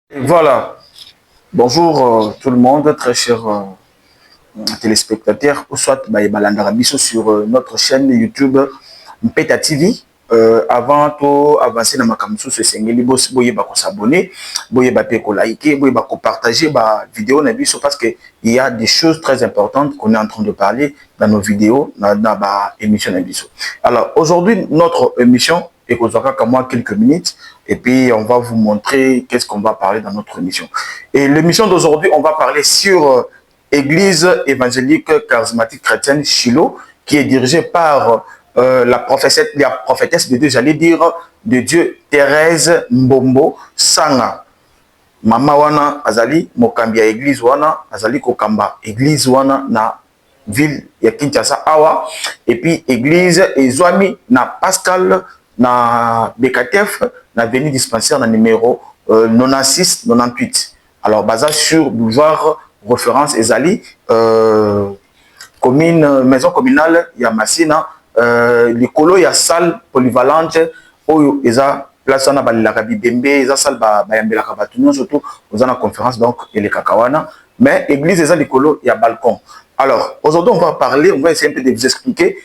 Et voilà, bonjour tout le monde, très chers téléspectateurs, ou soit Balandara Bisso sur notre chaîne YouTube Mpeta TV. Avant tout, avancer dans ma caméra, c'est Sengeli Boss, boye bako s'abonner, boye bako liker, boye bako partager ma vidéo na biso parce que il y a des choses très importantes qu'on est en train de parler dans nos vidéos, dans ma émission na biso. Alors aujourd'hui, notre émission est qu'on aura comme moi quelques minutes et puis on va vous montrer qu'est-ce qu'on va parler dans notre émission. Et l'émission d'aujourd'hui, on va parler sur Église évangélique charismatique chrétienne Shiloh, qui est dirigée par la prophétesse de Dieu, j'allais dire, de Dieu, Thérèse Mbombo Sanga. Mama wana azali mokambi ya église wana, azali kokamba église wana na ville ya Kinshasa awa, et puis église ezwami na Pascal na Bekatef na avenue dispensaire na numéro 96-98. Alors basé sur boulevard référence ezali commune maison communale ya Masina, likolo ya salle polyvalente oyo eza place wana balelaka bibembe, eza salle bayambelaka bato nyonso surtout oza na conférence donc ele kakawana, mais église eza likolo ya balcon. Alors aujourd'hui on va parler, on va essayer un peu de vous expliquer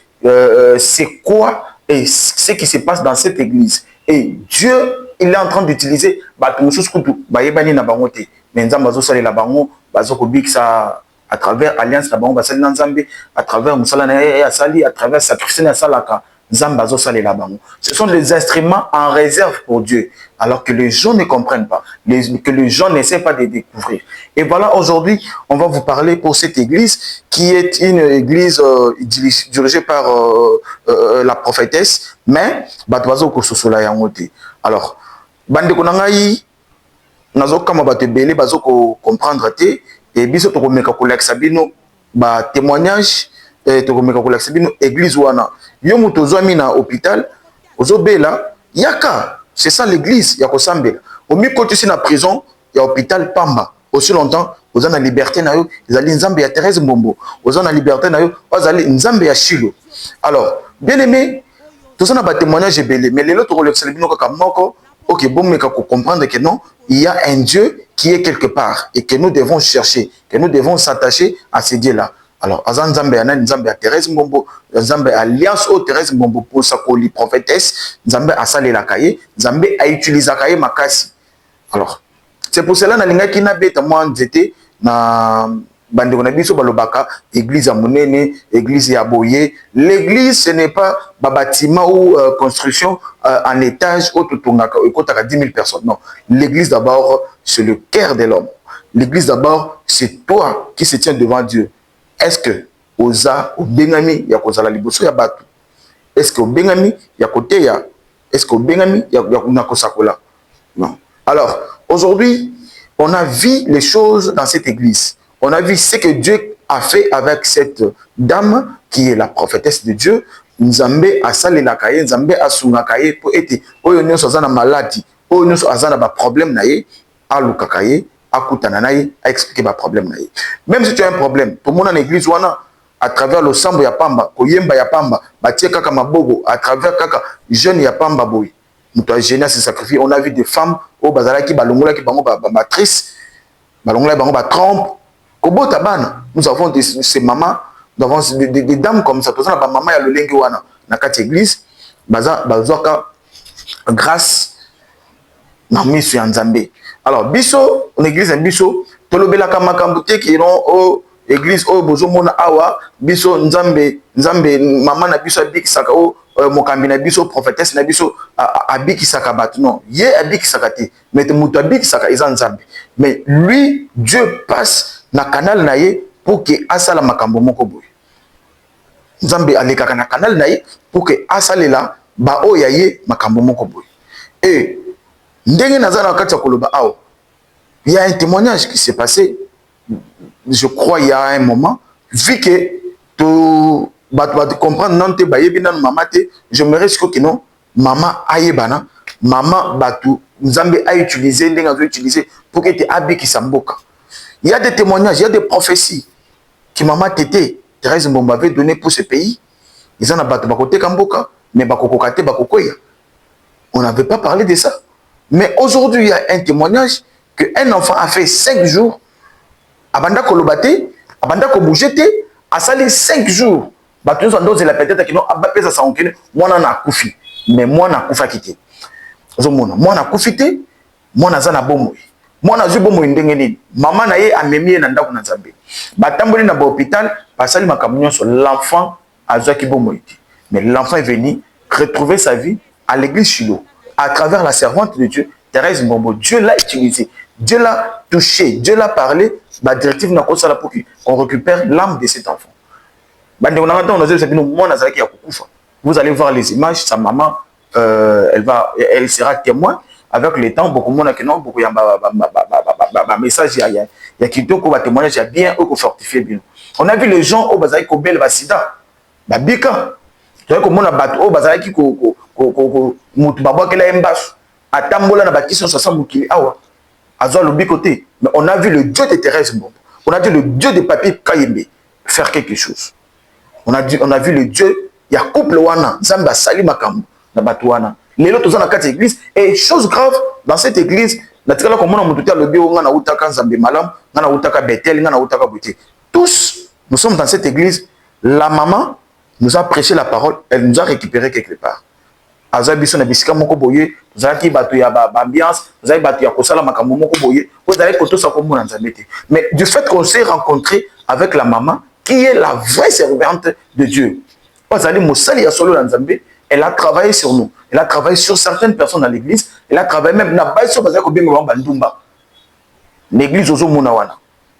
c'est quoi et ce qui se passe dans cette église. Et Dieu, il est en train d'utiliser bato mosusu kutu bayebani na bango te, mais nzambe azosalela bango bazokobikisa à travers alliance na bango basali na nzambe, à travers musala na ye asali, à travers sacrifice na salaka nzambe azosalela bango. Ce sont des instruments en réserve pour Dieu, alors que les gens ne comprennent pas, que les gens n'essaient pas de découvrir. Et voilà, aujourd'hui, on va vous parler pour cette église qui est une église dirigée par la prophétesse, mais batwazo kososola yango te. Alors, bande konangai nazo kama bato belé bazo comprendre te. Et biso tokomeka kolakisa bino ba témoignage, tokomeka kolakisa bino église wana yo moto ozwami na hôpital ozobela yaka, c'est ça l'église ya kosambela. Omi kotisi na prison ya hôpital Pamba aussi longtemps oza na liberté na yo ezali nzambe ya Thérèse Mbombo, oza na liberté na yo ozali nzambe ya Shiloh. Alors bien aimé, tout ça na ba témoignage ebele, mais lelo tokolakisa bino kaka moko. Ok, bon, mais qu'on comprendre que non, il y a un Dieu qui est quelque part et que nous devons chercher, que nous devons s'attacher à ce Dieu-là. Alors, Azan Nzambe yana Nzambe à Thérèse Mbombo, Nzambe alliance au Thérèse Mbombo pour sa coli prophétesse, Nzambe a salé la cahier, Nzambe a utilisé la cahier makasi. Alors, c'est pour cela que je suis dit na bandeko na biso balobaka église ya monene, église ya boye. L'église ce n'est pas un bâtiment ou construction en étage où tu as 10 000 personnes. Non, l'église d'abord c'est le cœur de l'homme. L'église d'abord c'est toi qui se tiens devant Dieu. Est-ce que oza o bengami ya kozala liboso ya batu? Est-ce que o bengami ya kote ya? Est-ce que o bengami ya na kosakola? Non. Alors, aujourd'hui, on a vu les choses dans cette église. On a vu ce que Dieu a fait avec cette dame qui est la prophétesse de Dieu. Nzambe a salé la kaye, Nzambe a sunga kaye pour être oyo nyonso azana maladie, oyo nyonso azana ba problème na ye, a luka kaye, a kutana na ye, a expliquer ba problème na ye. Même si tu as un problème, tout le monde en église wana à travers le sambo ya pamba, koyemba ya pamba, batie kaka mabogo à travers kaka jeune ya pamba boy. Muto jeune se sacrifie, on a vu des femmes au bazala ki balongola ki bango ba matrice, balongola bango ba trompe. Nous avons ces mamans, nous avons des dames comme ça. Tout ça, maman ya le lengi wana na kati église, bazoka grâce na miso ya Nzambe. Alors biso, en église biso, tolobela kama kambuté qui non au église au bozo mona awa, biso Nzambe maman na biso abikisaka o mokambi na biso prophétesse na biso abikisaka bat. Non, ye abikisaka te, mais muto abikisaka eza Nzambe. Mais lui, Dieu passe na canal na ye pour que asala makambo moko boy. Nzambe alekaka na canal na ye pour que asalela ba o ya ye makambo moko boy. Et ndenge nazana kati ya koloba awo, il y a un témoignage qui s'est passé, je crois il y a un moment, vu que to ba comprendre non te ba yebi nan mama te, je me risque que non maman ayebana, maman batu Nzambe a utilisé ndenge a utilisé pour que te abiki samboka. Il y a des témoignages, il y a des prophéties que maman Tété, Thérèse Mbombo avait donné pour ce pays. Ils en ont battu Bakote Kamboka, mais Bakokokate Bakokoya. On n'avait pas parlé de ça. Mais aujourd'hui, il y a un témoignage qu'un enfant a fait 5 jours, abanda kolobate, abanda ko bougete, a sali 5 jours. Bato nous andose la peut-être que non abapesa sa onkene, moi na kufi, mais moi na kufa kité. Zomona, moi na kufité, moi na zana bomoy. Moi na zubomoy ndenge nini. Maman na ye amemi na ndako na Nzambe. Batamboli na ba hôpital, basali makamunyo sur l'enfant azaki bomoy. Mais l'enfant est venu retrouver sa vie à l'église Shiloh, à travers la servante de Dieu, Thérèse Mbombo. Dieu l'a utilisé, Dieu l'a touché, Dieu l'a parlé. La directive n'a pas ça pour qu'on récupère l'âme de cet enfant. Vous allez voir les images, sa maman, elle sera témoin. Avec le temps, beaucoup de monde qui beaucoup y a message, il y a qui va témoigner, il y a bien eux qui fortifier bien. On a vu les gens au bazar qui bel basida, babika. Tu vois comment on a battu au bazar qui mutu babo qui la mbas, atambola na bâtisse 60 kg awa, azwa le côté. Mais on a vu le Dieu de Thérèse Mbombo, on a vu le Dieu de Papi Kayembe faire quelque chose. On a vu le Dieu, il y a couple wana, Zamba Sali Makambo, na Batouana. Les autres dans la carte église, et chose grave, dans cette église, naturellement, comme on a monté le bio, on a outaka Zambé Malam, on a outaka Bethel, on a outaka Bouté. Tous, nous sommes dans cette église, la maman nous a prêché la parole, elle nous a récupéré quelque part. Azabiso na bisika moko boye, vous avez batu ya ambiance, vous avez batu ya kosala makambo moko boye, vous avez koto sa komo na Nzambe. Mais du fait qu'on s'est rencontré avec la maman, qui est la vraie servante de Dieu. Elle a travaillé sur nous. Elle a travaillé sur certaines personnes dans l'église. Elle a travaillé même dans l'église.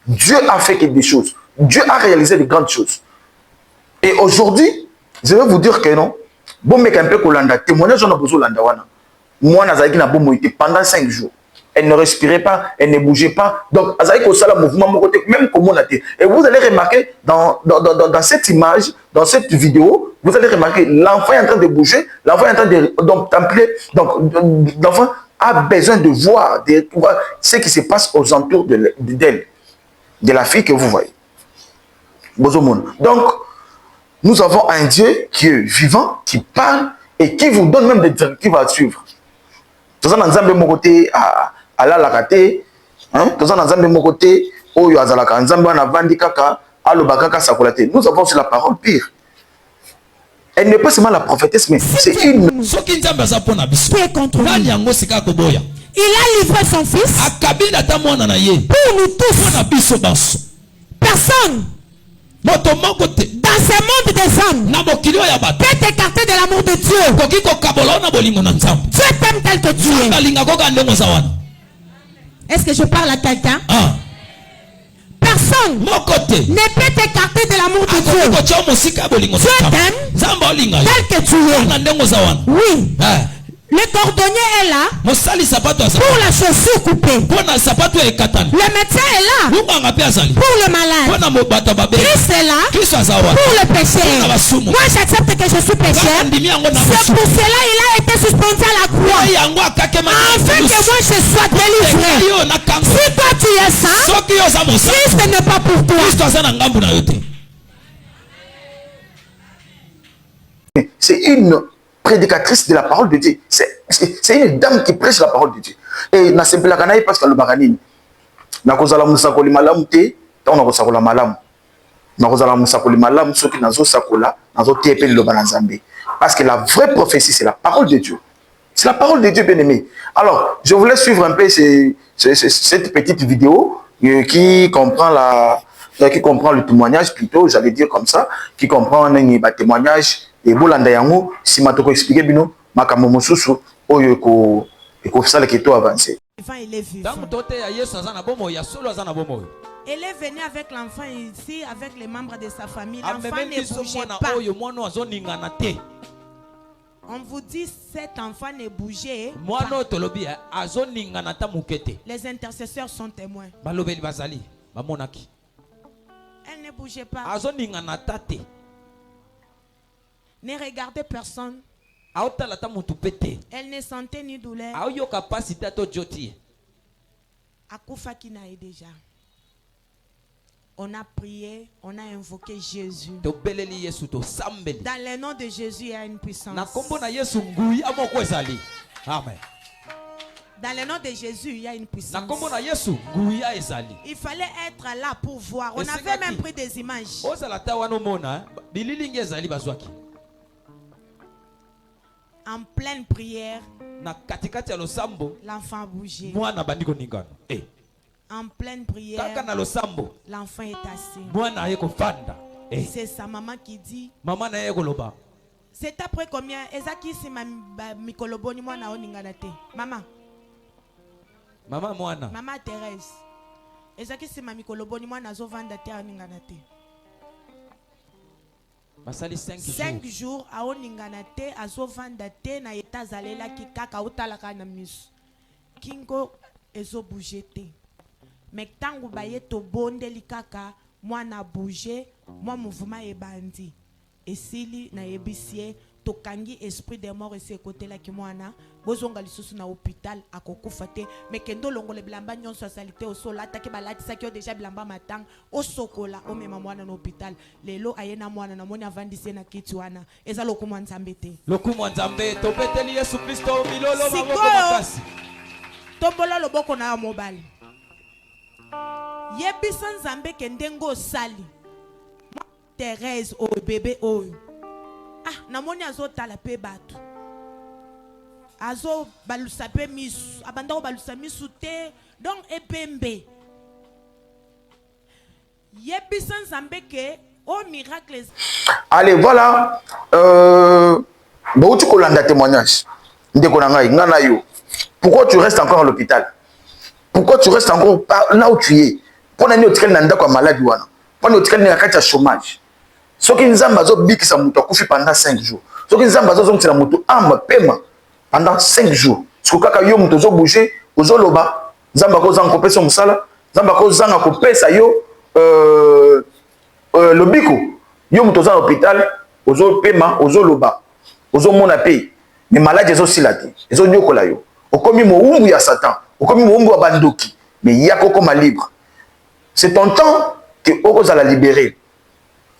Dieu a fait des choses. Dieu a réalisé de grandes choses. Et aujourd'hui, je vais vous dire que non. Bon, mais un peu Kolanda, témoignage, on a besoin de Landa. Moi, Nazaki n'a pas pendant 5 jours. Elle ne respirait pas, elle ne bougeait pas. Donc, même comme on a dit. Et vous allez remarquer dans cette image, dans cette vidéo, vous allez remarquer l'enfant est en train de bouger, l'enfant est en train de templer. Donc, l'enfant a besoin de voir ce qui se passe aux entours d'elle, de la fille que vous voyez. Donc, nous avons un Dieu qui est vivant, qui parle et qui vous donne même des directives à suivre. Tout ça, dans un côté, ala la kate, hein, tout ça dans un côté, oyo azalaka nzambe wana vandi kaka, alobaka kaka sakolate. Nous avons sur la parole pire. Elle n'est pas seulement la prophétesse, mais c'est une. Ce qui est contre nous. Il a livré son fils pour nous tous. Personne dans ce monde des hommes peut t'écarter de l'amour de Dieu. Dieu t'aime tel que tu es. Est-ce que je parle à quelqu'un? Personne ne peut t'écarter de l'amour de Dieu. Dieu t'aime tel que tu es. Oui. Le cordonnier est là pour la chaussure coupée. Le médecin est là pour le malade. Christ est là pour le péché. Moi j'accepte que je suis pécheur. C'est pour cela il a été suspendu à la croix. Afin que moi je sois délivré. Si toi tu es saint, Christ n'est pas pour toi. C'est une prédicatrice de la parole de Dieu. C'est une dame qui prêche la parole de Dieu. Et na semble la parce que le baranine. Na kozala musakoli malamu te, ta na kosakola malamu. Na kozala musakoli malamu soki nazo sakola, nazo tepe le banazambe. Parce que la vraie prophétie c'est la parole de Dieu. C'est la parole de Dieu bien-aimé. Alors, je voulais suivre un peu cette petite vidéo qui comprend le témoignage plutôt, j'allais dire comme ça, qui comprend un témoignage et bolanda yango si matoko expliquer bino makambo mosusu oyo ko sala keto avancer. Il est vivant. Elle est venue avec l'enfant ici avec les membres de sa famille. L'enfant ne bougeait pas. On vous dit cet enfant ne bougeait pas. Les intercesseurs sont témoins. Elle ne bougeait pas. Ne regardez personne. Elle ne sentait ni douleur. Akufa qui n'a déjà. On a prié, on a invoqué Jésus. Dans le nom de Jésus, il y a une puissance. Amen. Dans le nom de Jésus, il y a une puissance. Il fallait être là pour voir. On avait même pris des images. En pleine prière, l'enfant a bougé. En pleine prière, l'enfant est assis. C'est sa maman qui dit. C'est après combien? Maman. Maman Thérèse. Ezaki c'est ma mikoloboni moi nazo vanda te oningana te. 5 jours a oningana te azo vanda te na etazalela ki kaka utalaka na misu. Kingo ezo bouger te. Mais tangu baye to bondeli kaka moi na bouger, moi mouvement ebandi. Esili na ebisie tokangi esprit de mort ese côté là ki mwana bozonga lisusu na hôpital akokufa te mais kendo longole bilamba nyonso salité au sola taki balati saki déjà bilamba matang o sokola o mema mwana na hôpital lelo ayena mwana na moni avandisi na kiti wana eza lokumu nzambe te lokumu nzambe topeteli Yesu Kristo milolo maboko makasi tombola loboko na mobali yebisa nzambe kendengo sali Thérèse o bébé o namoni azotala pe bato azo balusa pe misu abanda ko balusa misu te donc epembe yebisa nzambe ke o miracle. Allez, voilà, tu kolanda témoignage ndeko na ngai ngana yo pourquoi tu restes encore à l'hôpital, pourquoi tu restes encore là où tu es, pona ni otikali na ndako maladie wana, pona otikali na kati ya chômage. Soki nzamba zo bikisa mutu akufi pendant 5 jours. Soki nzamba zo zongtila mutu amba pema pendant 5 jours. Soki kaka yo mutu zo bouger, ozo loba, nzamba ko zanga kopesa musala, nzamba ko zanga kopesa yo lobiko. Yo mutu za hôpital, ozo pema, ozo loba, ozo mona pe. Mais maladie zo silati, ezo nyokola yo. Okomi moumbu ya Satan, okomi moumbu ya bandoki, mais yako koma libre. C'est ton temps que oko za la libérer.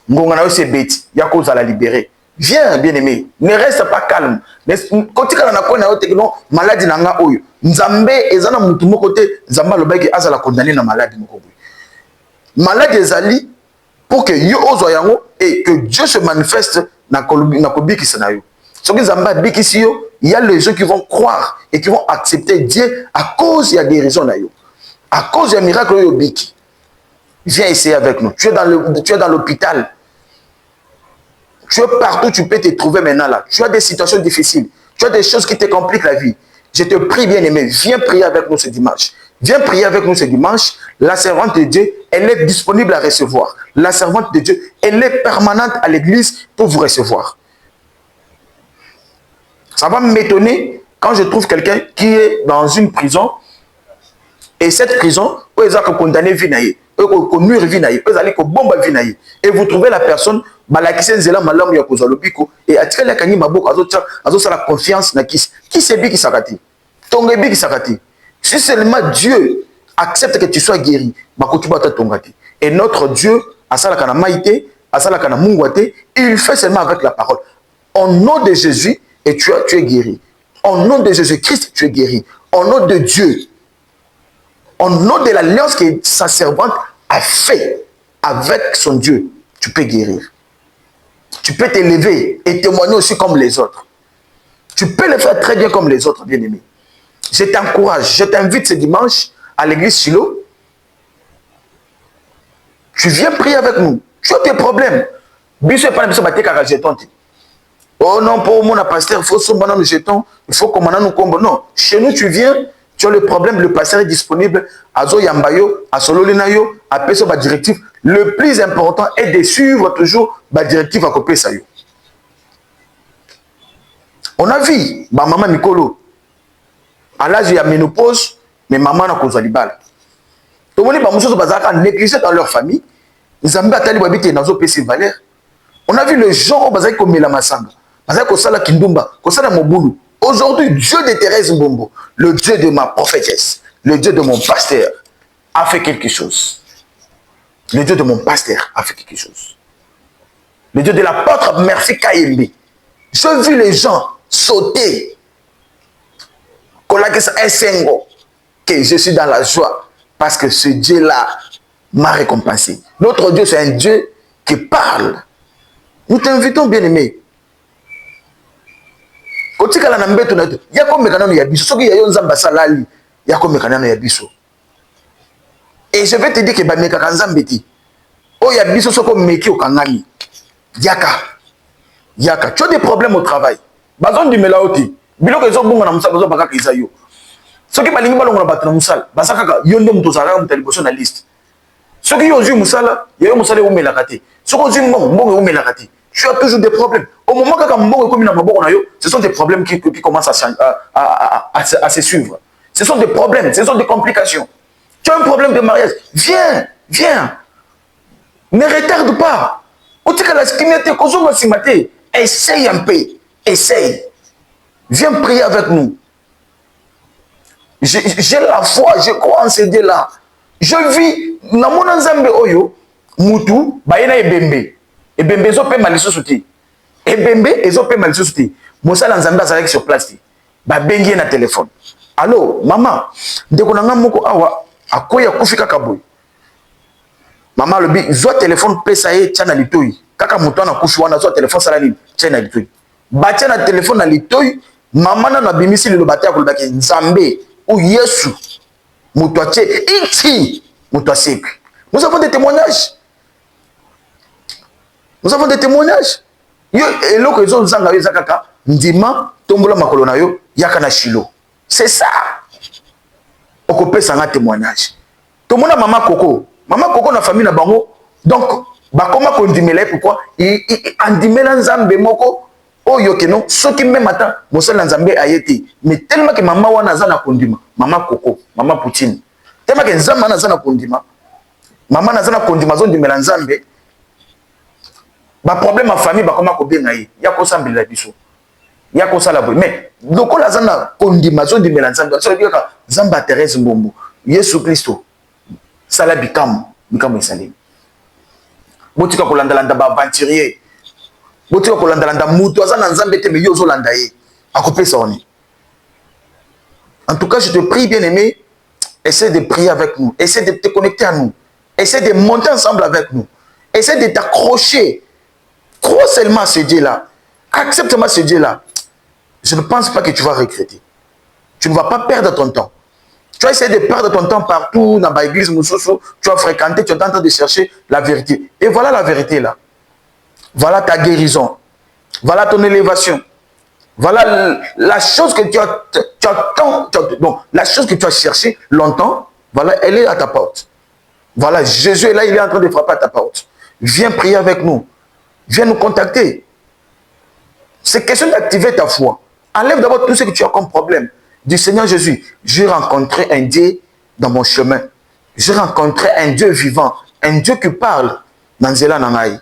Ngongana c'est bête, yako za la libérer. Viens bien aimé, ne reste pas calme. Mais quand tu kana ko na yo tekno maladie na nga oyo. Nzambe ezana mutu moko te, nzamba lobaki azala condamné na maladie moko boy. Maladie ezali pour que yo ozo yango et que Dieu se manifeste na kobiki sana yo. Ce que nzamba biki yo, il y a les gens qui vont croire et qui vont accepter Dieu à cause il y a guérison na yo. À cause il y a miracle yo biki. Viens essayer avec nous. Tu es dans l'hôpital. Tu es partout, tu peux te trouver maintenant là. Tu as des situations difficiles. Tu as des choses qui te compliquent la vie. Je te prie, bien aimé, viens prier avec nous ce dimanche. Viens prier avec nous ce dimanche. La servante de Dieu, elle est disponible à recevoir. La servante de Dieu, elle est permanente à l'église pour vous recevoir. Ça va m'étonner quand je trouve quelqu'un qui est dans une prison et cette prison, où ils ont condamné Vinaï, et vous trouvez la personne et la confiance qui c'est qui s'arrête. Si seulement Dieu accepte que tu sois guéri, et notre Dieu il fait seulement avec la parole. Au nom de Jésus, et tu es guéri. Au nom de Jésus-Christ, tu es guéri. Au nom de Dieu, au nom de l'alliance que sa servante a fait avec son Dieu, tu peux guérir. Tu peux t'élever et témoigner aussi comme les autres. Tu peux le faire très bien comme les autres, bien-aimés. Je t'encourage, je t'invite ce dimanche à l'église Shiloh. Tu viens prier avec nous. Tu as tes problèmes. Oh non, pour mon pasteur, il faut sommer le jeton, il faut qu'on nous combo. Non, chez nous, tu viens. Tu as le problème, le pasteur est disponible à Zoyambayo, à Sololinayo, à Peso, la directive. Le plus important est de suivre toujours la directive à copier ça. On a vu, ma maman Mikolo, à l'âge de la ménopause, mais maman n'a pas de balle. Tout le monde a négligé dans leur famille. Ils ont mis à Talibabité dans PC Valère. On a vu le genre où ils ont mis la massanga. Ils ont mis la Kindumba, ils ont mis la Moboulou. Aujourd'hui, Dieu de Thérèse Mbombo, le Dieu de ma prophétesse, le Dieu de mon pasteur, a fait quelque chose. Le Dieu de mon pasteur a fait quelque chose. Le Dieu de l'apôtre Merci Kayembe. Je vis les gens sauter que je suis dans la joie parce que ce Dieu-là m'a récompensé. Notre Dieu, c'est un Dieu qui parle. Nous t'invitons, bien-aimé. Et je vais te dire que Yaka, tu as des problèmes au travail. Bazon du melaoti. Bilo que zo bunga na musala zo baka kiza yo. Soki balingi balongo na batna musala, basaka ka yondo mutozala mutaliboso na liste. Soki yo zu musala, yo musala umela kati. Soko zu mbongo umela kati. Tu as toujours des problèmes. Au moment que mbongo comme na maboko na yo, ce sont des problèmes qui commencent à se suivre. Ce sont des problèmes, ce sont des complications. Tu as un problème de mariage, viens. Ne retarde pas. Essaye un peu. Essaye. Viens prier avec nous. J'ai la foi, je crois en ce Dieu-là. Je vis dans mon ensemble oyo, mutu, bayena ebembe. Ebembe zo pe maliso souti. Ebembe ezo pe maliso souti. Mosala nzambe azalaki sur place. Ba bengi na téléphone. Allô, maman, ndeko na nga moko awa akoya kufika kaboy. Maman le bi zo téléphone pesa ye tchana litoi. Kaka mutu na kufi wana zo téléphone sala ni tchana litoi. Ba tchana téléphone na litoi, maman na bimisi le batia ko lobaki nzambe ou Yesu. Mutu ache iti mutu asek. Nous avons des témoignages. Nous avons des témoignages. Yo eloko ezo nzanga yo zakaka ndima tombola makolo na yo yaka na Shilo. C'est ça. Okopesa nga témoignage. Tomona maman Coco na famille na bango. Donc bakoma ko ndimela pourquoi andimela nzambe moko oyo keno soki même matin mosala nzambe ayete mais tellement que maman wana za na kondima maman Coco maman Poutine tellement que nzambe na za na kondima maman na za na kondima zo ndimela nzambe ba problème ma famille bakoma ko benga ye ya ko sambela biso ya ko sala bo mais lokola za na kondima zo ndimela nzambe so bika nzamba Thérèse Mbombo Yesu Kristo sala bikamu esalemi botika kolandalanda ba aventurier botika kolandalanda mutu aza na nzambe te mais yo zolanda ye akopesa oni. En tout cas, je te prie bien aimé, essaie de prier avec nous, essaie de te connecter à nous, essaie de monter ensemble avec nous, essaie de t'accrocher. Crois seulement à ce Dieu-là, accepte-moi ce Dieu-là. Je ne pense pas que tu vas regretter. Tu ne vas pas perdre ton temps. Tu vas essayer de perdre ton temps partout dans l'église Moussousou, tu vas fréquenter, tu es en train de chercher la vérité. Et voilà la vérité là. Voilà ta guérison. Voilà ton élévation. Voilà la chose que la chose que tu as cherché longtemps, voilà, elle est à ta porte. Voilà, Jésus est là, il est en train de frapper à ta porte. Viens prier avec nous. Viens nous contacter. C'est question d'activer ta foi. Enlève d'abord tout ce que tu as comme problème. Dis Seigneur Jésus, j'ai rencontré un Dieu dans mon chemin. J'ai rencontré un Dieu vivant, un Dieu qui parle. Nanzela nangai.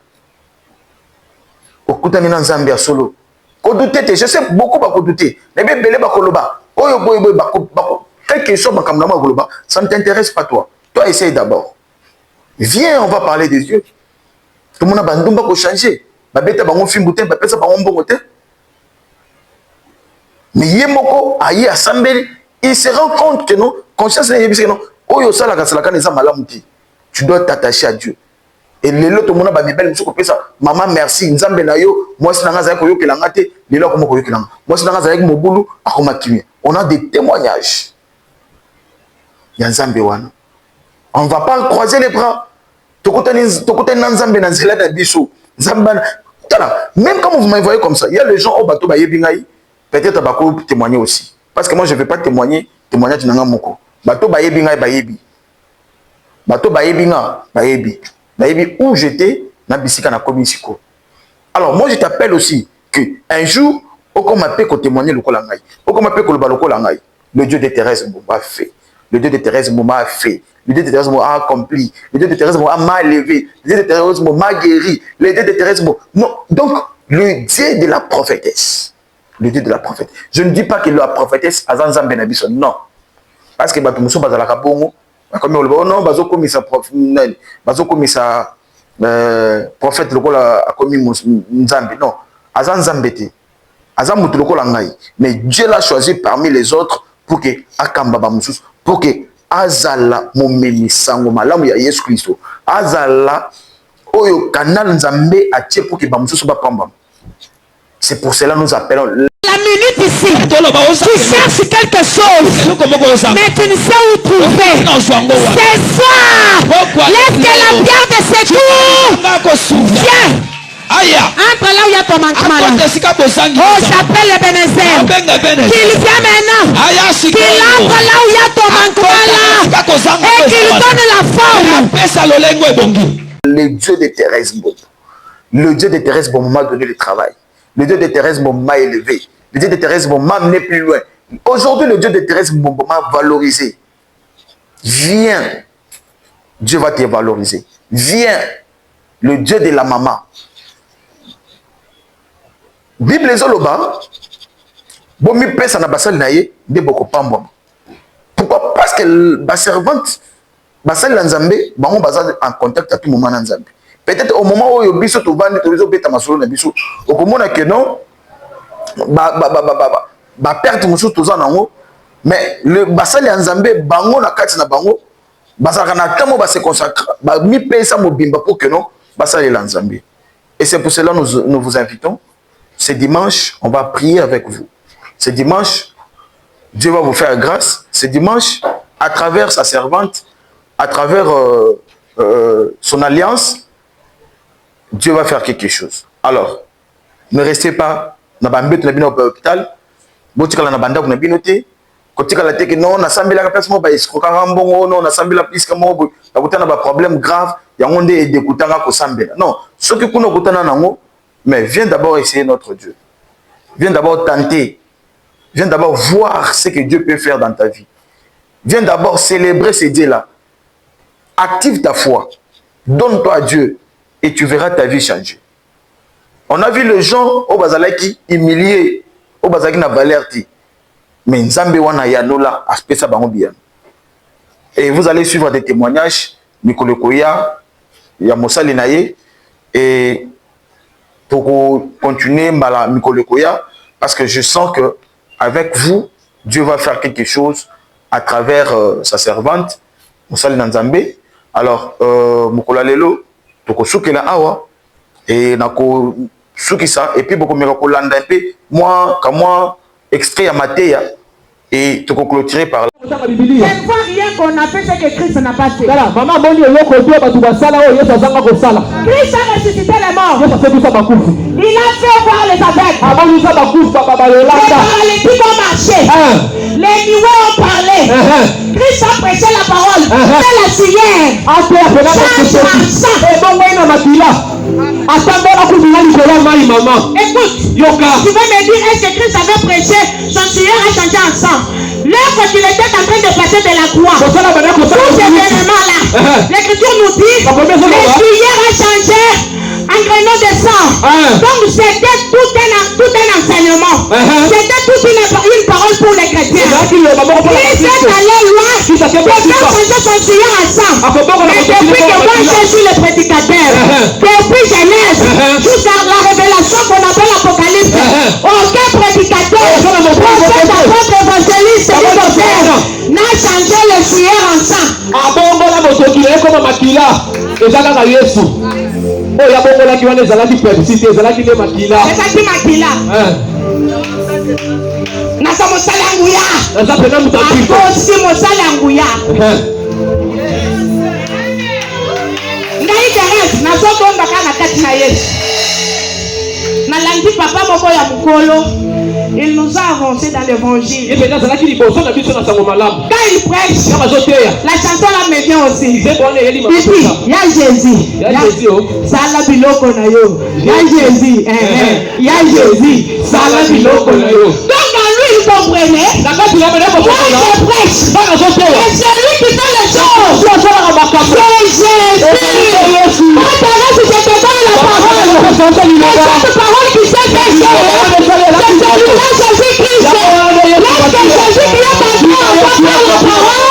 Okutani nanzambe solo. Kodutete, je sais beaucoup va douter. Mais belé bakoloba. Oyo boy boy bako. Quelque chose makamlama koloba, ça ne t'intéresse pas toi. Toi essaye d'abord. Viens, on va parler de Dieu. Tout le monde a bandumba ko changer. Ba beta bango fimbute, ba pesa bango mbongote. Mais Yemoko, aïe, assemblée, il se rend compte que non, conscience n'est non, oyo sala kasalaka neza malamuti. Tu dois t'attacher à Dieu. Et les autres, tout le monde a belle ça. Maman, merci. Nzambe na yo, moi si nanga zayako yo kelangate, les autres comment yo kelanga. Moi si nanga zayako mobulu, akoma kimia. On a des témoignages. Ya Nzambe wana. On ne va pas croiser les bras. Tokotani Nzambe na nzela na biso. Nzamba. Même quand vous m'envoyez comme ça, il y a les gens au bateau ba yebingai. Peut-être bako témoigner aussi. Parce que moi je ne vais pas témoignage nanga moko. Bato ba yebingai ba yebi. Bato ba yebinga ba yebi. Bayebi où j'étais na bisika na komisiko. Alors moi je t'appelle aussi que un jour oko m'appelle ko témoigner le kolangai. Oko m'appelle ko le kolangai. Le Dieu de Thérèse Mbombo a fait. Le Dieu de Thérèse Mbombo a fait. Le Dieu de Thérèse Mbombo a accompli. Le Dieu de Thérèse Mbombo a élevé. Le Dieu de Thérèse Mbombo m'a guéri. Le Dieu de Thérèse Mbombo. Non, donc le Dieu de la prophétesse. Le Dieu de la prophète. Je ne dis pas que la prophétesse a Zanzam Benabison. Non. Parce que Batumousso Bazalaka Bongo, comme on le voit, non, Bazo commis sa prophète local a commis Nzambi. Non. Azan Zambete. Azan Moutouloko Langai. Mais Dieu l'a choisi parmi les autres pour que akamba ba mususu pour que azala momemi sango malamu ya Yesu Christo azala oyo canal nzambe atie pour que ba mususu ba pamba. C'est pour cela nous appelons la minute ici. Tu cherches quelque chose, mais tu ne sais où trouver. C'est ça. Laisse que la pierre de secours vienne. Entre là où il y a ton manquement. Oh, j'appelle Ebenezer. Qu'il vient maintenant. Qu'il entre là où il y a ton manquement là. Et qu'il donne la forme. Le Dieu de Thérèse Mbombo. Le Dieu de Thérèse Mbombo m'a donné le travail. Le Dieu de Thérèse Mbombo m'a élevé. Le Dieu de Thérèse Mbombo m'a amené plus loin. Aujourd'hui, le Dieu de Thérèse Mbombo m'a valorisé. Viens. Dieu va te valoriser. Viens. Le Dieu de la maman. Bible ezoloba. Bomi pesa na basali na ye de boko pamba. Pourquoi? Parce que la servante basali na nzambe bango baza en contact à tout moment na nzambe. Peut-être au moment où il y a des gens qui ont été en que non, perte mais le basali Nzambe, bango na kati na bango, basakana tamo ba se consacre, mi pesa mobimba pour que non, basali Nzambe. Et c'est pour cela que nous vous invitons. Ce dimanche, on va prier avec vous. Ce dimanche, Dieu va vous faire grâce. Ce dimanche, à travers sa servante, à travers son alliance, Dieu va faire quelque chose. Alors, ne restez pas dans l'hôpital. Non, on a sambi la place mobile, non, on a sambi la place mobile, on a problème grave, il y a un des koutanga ko sambi. Non, ce que nous koutana nango, mais viens d'abord essayer notre Dieu. Viens d'abord tenter. Viens d'abord voir ce que Dieu peut faire dans ta vie. Viens d'abord célébrer ce Dieu-là. Active ta foi. Donne-toi à Dieu. Et tu verras ta vie changer. On a vu les gens au Bazalaki humiliés, au Bazalaki na valerti. Mais Nzambe wana yanola aspect ça bango bien. Et vous allez suivre des témoignages, Mikolo Koya, ya Mosali Naye, et pour continuer mbala Mikolo Koya, parce que je sens que avec vous, Dieu va faire quelque chose à travers sa servante, Mosali Nzambe. Alors, Mokolo Lelo, tokosukela awa et nako sukisa et puis beaucoup me kolanda un peu moi comme moi extrait à Matéa et toko clôturer par là. Je ne vois rien qu'on a fait ce que Christ n'a pas fait. Voilà, maman boni eloko dio batu basala o Yesu azanga ko sala. Christ a ressuscité les morts. Yesu fait ça bakufu. Il a fait voir les aveugles. Aboni ça bakufu baba yolanda. Les paralytiques ont marché. Les nuées ont parlé. Christ a prêché la parole. C'est la science. Écoute, tu vas me dire, est-ce que Christ avait prêché, son Seigneur a changé ensemble? L'œuvre qu'il était en train de passer de la croix, tout ces événements-là, l'Écriture nous dit, le Seigneur a changé en grainot de sang. Donc c'était tout un enseignement. C'était toute une parole pour les chrétiens. Christ est allé loin de faire changer son Seigneur ensemble. Mais depuis que moi je suis le prédicateur, depuis Genèse jusqu'à la révélation qu'on appelle l'Apocalypse, aucun prédicateur, prophète, apôtre, évangéliste, n'a changé le Seigneur ensemble. Oh, ya bongo la kiwana ezalaki publicité, ezalaki ne makila. Ezalaki makila. Nasa mosala nguya. Nasa pena mutaki. Akosi mosala nguya. Ngai Thérèse nazobonga kana kati na Yesu. Nalandi papa moko ya mukolo. Il nous a avancé dans l'évangile. Quand il prêche, la chanson là me vient aussi. Il y a Jésus. Sala biloko na yo. Il y a Jésus. Il y a Jésus. Sala biloko na yo. Donc dans lui, il comprenait. Moi je prêche. Et c'est lui qui fait les choses. C'est Jésus. Quand Thérèse se te donne la parole, cette parole qui s'est fait, c'est celui-là Jésus-Christ. Lorsque Jésus vient maintenant, on va faire la parole.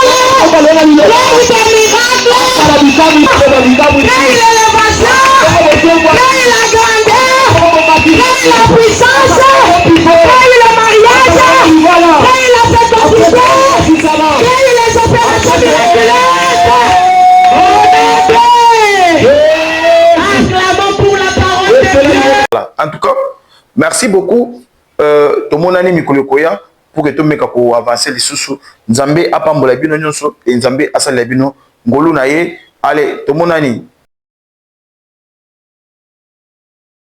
Là, il est miracle. Là, il est l'élévation. Là, il est la grandeur. Là, il est la puissance. Là, il est le mariage. Là, il est la fécondité. Merci beaucoup. Tomonani mikolo koya pour que tomeka ko avancer les sous Nzambe apambola bino nyonso et Nzambe asala bino ngolu na ye. Allez, tomonani